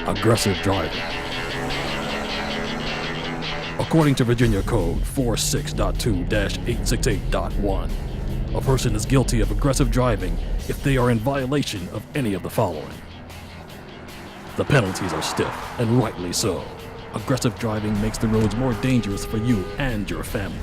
Aggressive driving. According to Virginia Code 46.2-868.1, a person is guilty of aggressive driving if they are in violation of any of the following. The penalties are stiff, and rightly so. Aggressive driving makes the roads more dangerous for you and your family.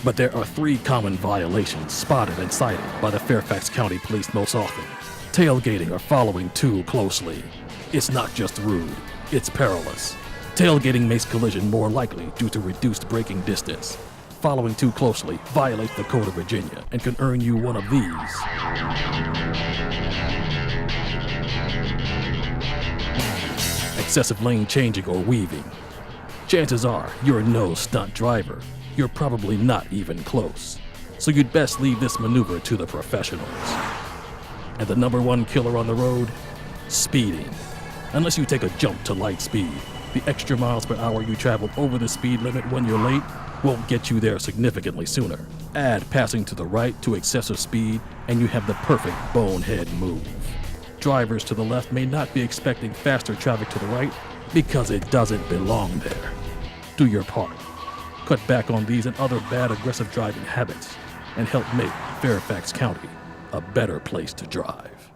But there are 3 common violations spotted and cited by the Fairfax County Police most often. Tailgating or following too closely. It's not just rude, it's perilous. Tailgating makes collision more likely due to reduced braking distance. Following too closely violates the Code of Virginia and can earn you one of these. Excessive lane changing or weaving. Chances are you're no stunt driver. You're probably not even close. So you'd best leave this maneuver to the professionals. And the number 1 killer on the road? Speeding. Unless you take a jump to light speed, the extra miles per hour you travel over the speed limit when you're late won't get you there significantly sooner. Add passing to the right to excessive speed, and you have the perfect bonehead move. Drivers to the left may not be expecting faster traffic to the right because it doesn't belong there. Do your part. Cut back on these and other bad aggressive driving habits and help make Fairfax County a better place to drive.